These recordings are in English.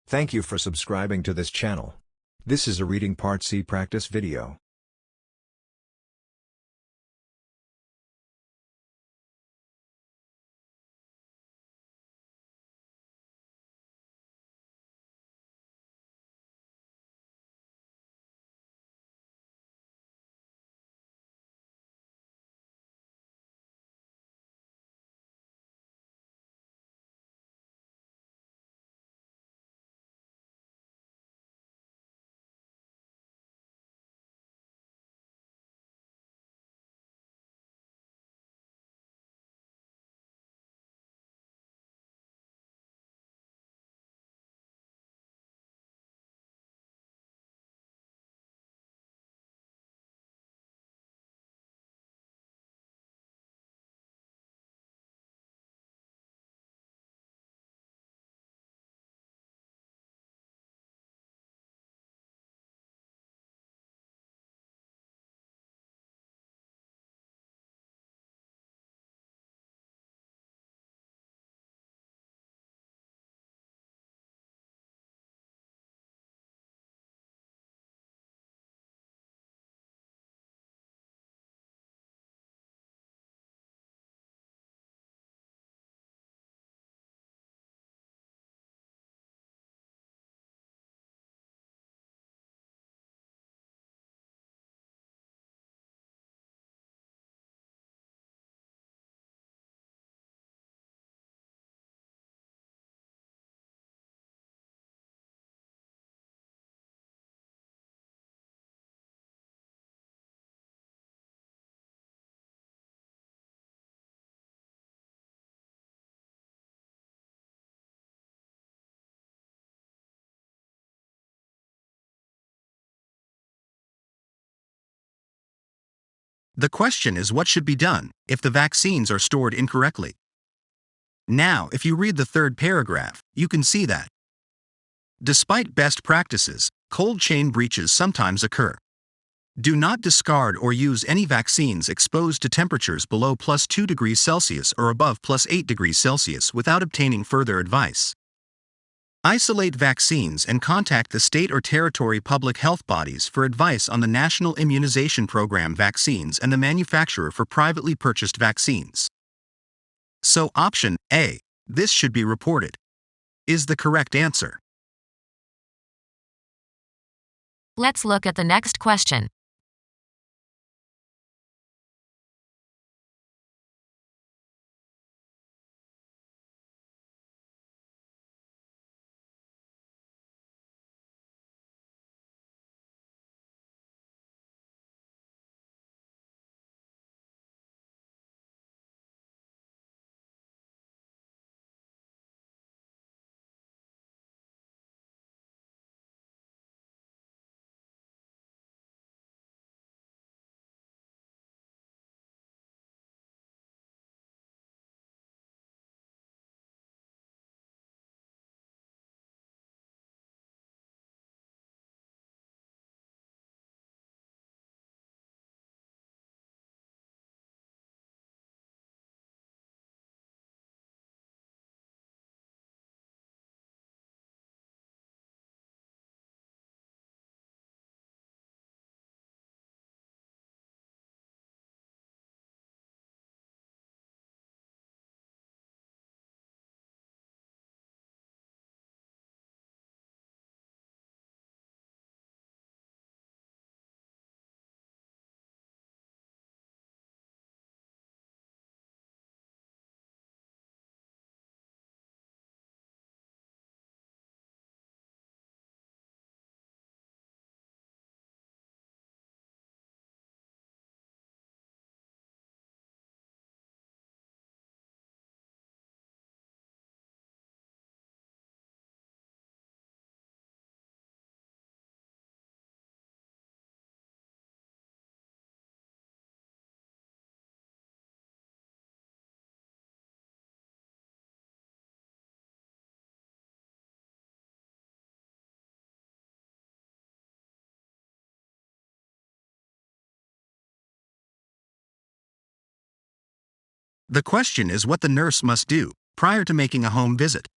Thank you for subscribing to this channel. This is a reading part C practice video. The question is what should be done if the vaccines are stored incorrectly. Now, if you read the third paragraph, you can see that, despite best practices, cold chain breaches sometimes occur. Do not discard or use any vaccines exposed to temperatures below +2 degrees Celsius or above +8 degrees Celsius without obtaining further advice. Isolate vaccines and contact the state or territory public health bodies for advice on the National Immunization Program vaccines and the manufacturer for privately purchased vaccines. So option A, this should be reported, is the correct answer. Let's look at the next question. The question is what the nurse must do prior to making a home visit.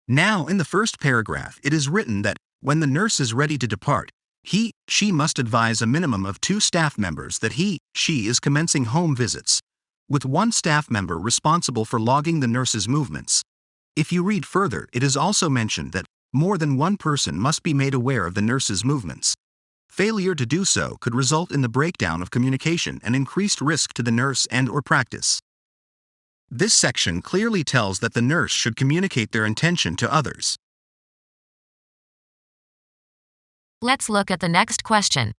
Now, in the first paragraph, it is written that when the nurse is ready to depart, she must advise a minimum of 2 staff members that she is commencing home visits, with 1 staff member responsible for logging the nurse's movements. If you read further, it is also mentioned that more than 1 person must be made aware of the nurse's movements. Failure to do so could result in the breakdown of communication and increased risk to the nurse and/or practice. This section clearly tells that the nurse should communicate their intention to others. Let's look at the next question.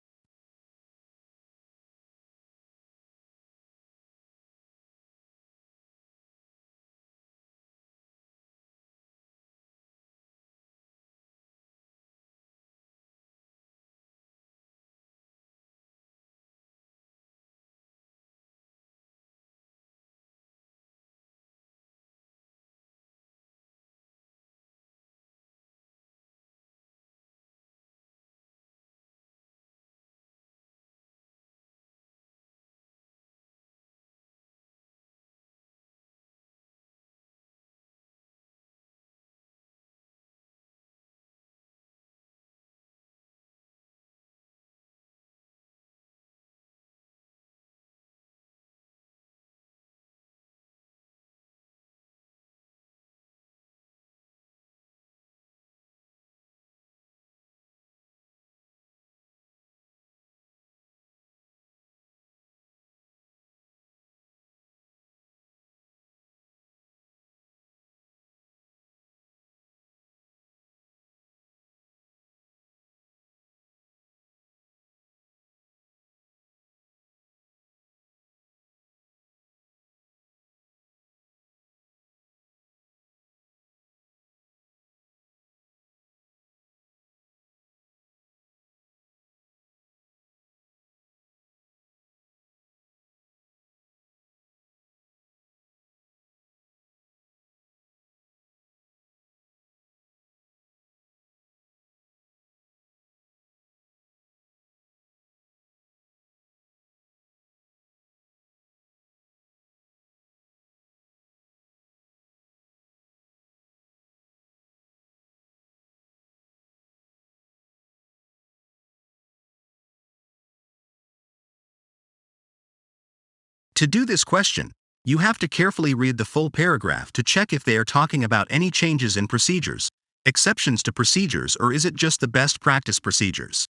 To do this question, you have to carefully read the full paragraph to check if they are talking about any changes in procedures, exceptions to procedures, or is it just the best practice procedures.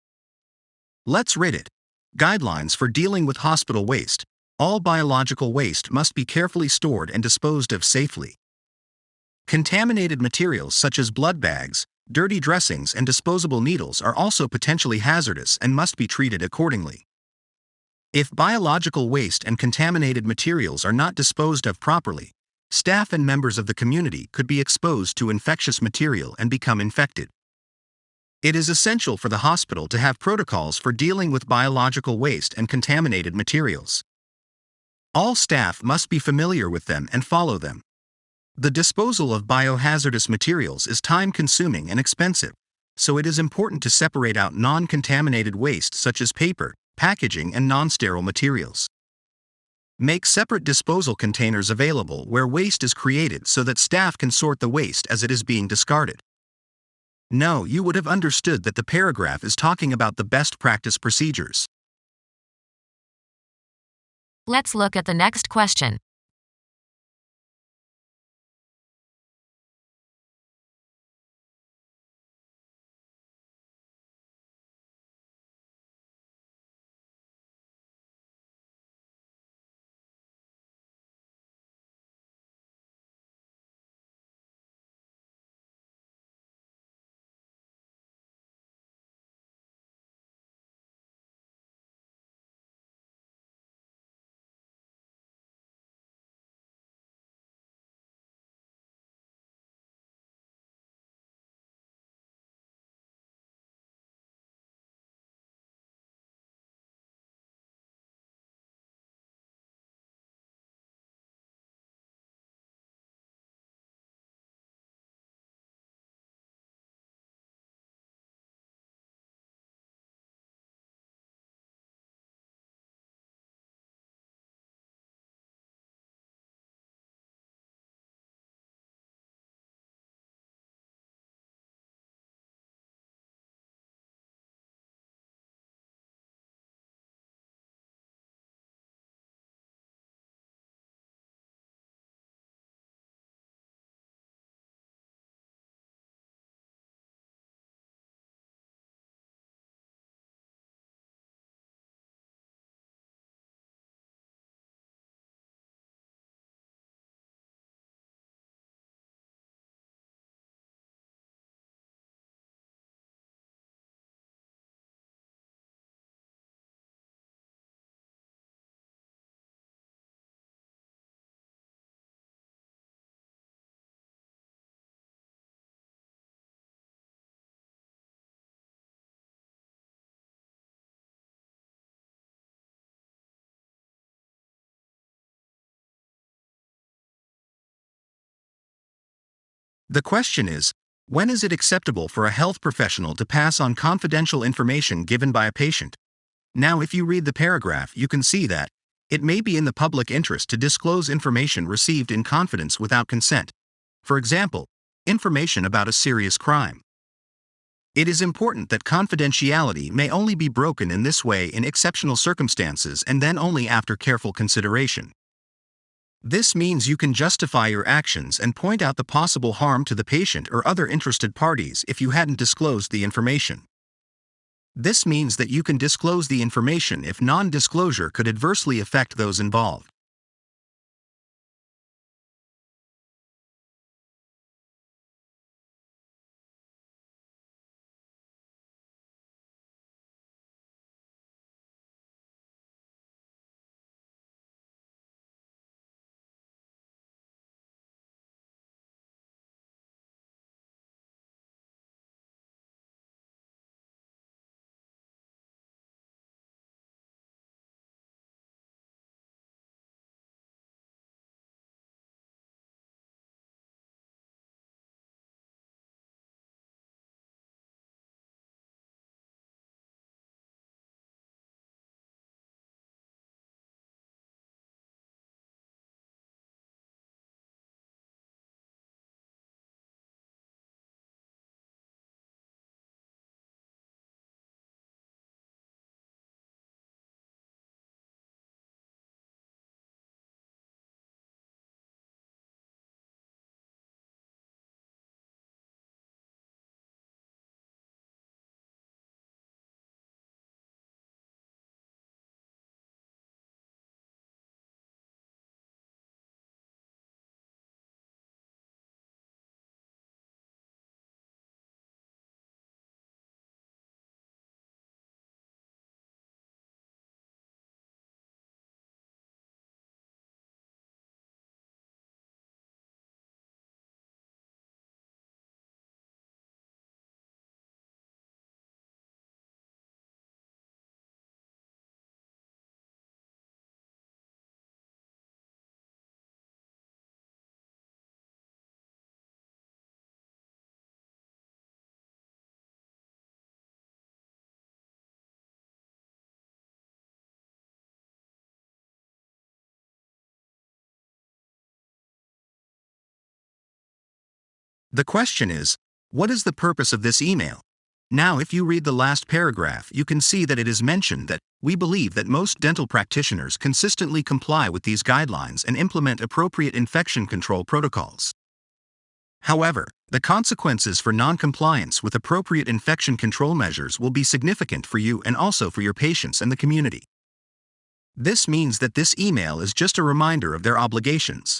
Let's read it. Guidelines for dealing with hospital waste. All biological waste must be carefully stored and disposed of safely. Contaminated materials such as blood bags, dirty dressings, and disposable needles are also potentially hazardous and must be treated accordingly. If biological waste and contaminated materials are not disposed of properly, staff and members of the community could be exposed to infectious material and become infected. It is essential for the hospital to have protocols for dealing with biological waste and contaminated materials. All staff must be familiar with them and follow them. The disposal of biohazardous materials is time-consuming and expensive, so it is important to separate out non-contaminated waste such as paper, packaging, and non-sterile materials. Make separate disposal containers available where waste is created so that staff can sort the waste as it is being discarded. No, you would have understood that the paragraph is talking about the best practice procedures. Let's look at the next question. The question is, when is it acceptable for a health professional to pass on confidential information given by a patient? Now, if you read the paragraph, you can see that it may be in the public interest to disclose information received in confidence without consent. For example, information about a serious crime. It is important that confidentiality may only be broken in this way in exceptional circumstances and then only after careful consideration. This means you can justify your actions and point out the possible harm to the patient or other interested parties if you hadn't disclosed the information. This means that you can disclose the information if non-disclosure could adversely affect those involved. The question is, what is the purpose of this email? Now, if you read the last paragraph, you can see that it is mentioned that we believe that most dental practitioners consistently comply with these guidelines and implement appropriate infection control protocols. However, the consequences for non-compliance with appropriate infection control measures will be significant for you and also for your patients and the community. This means that this email is just a reminder of their obligations.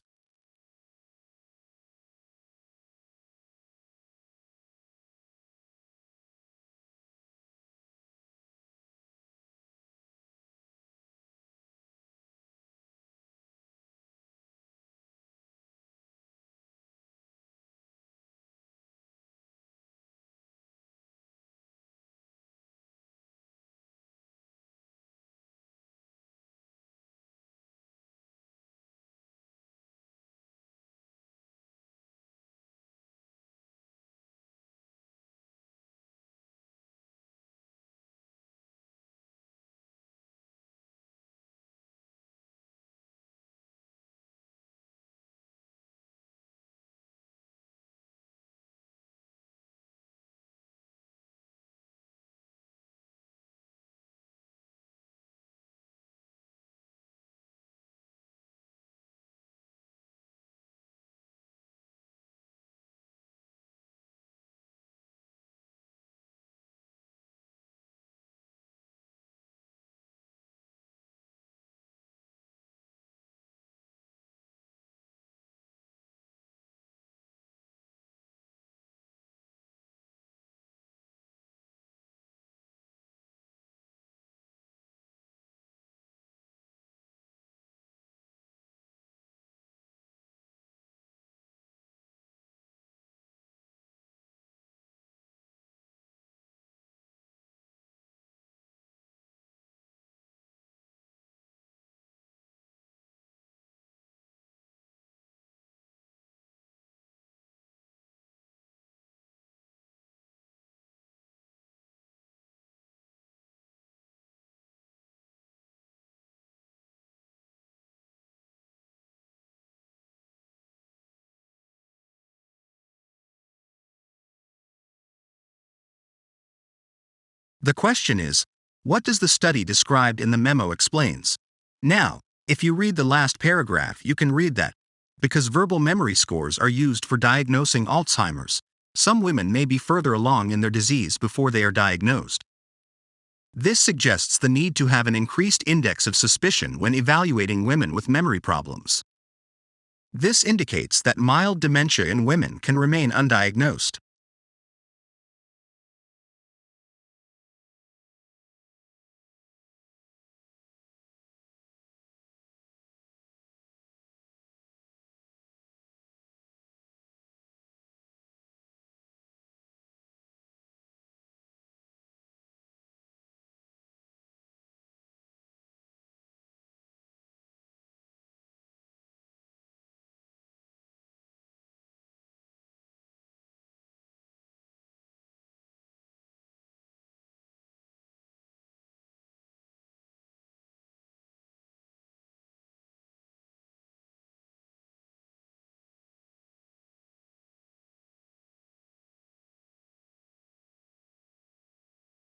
The question is, what does the study described in the memo explains? Now, if you read the last paragraph, you can read that, because verbal memory scores are used for diagnosing Alzheimer's, some women may be further along in their disease before they are diagnosed. This suggests the need to have an increased index of suspicion when evaluating women with memory problems. This indicates that mild dementia in women can remain undiagnosed.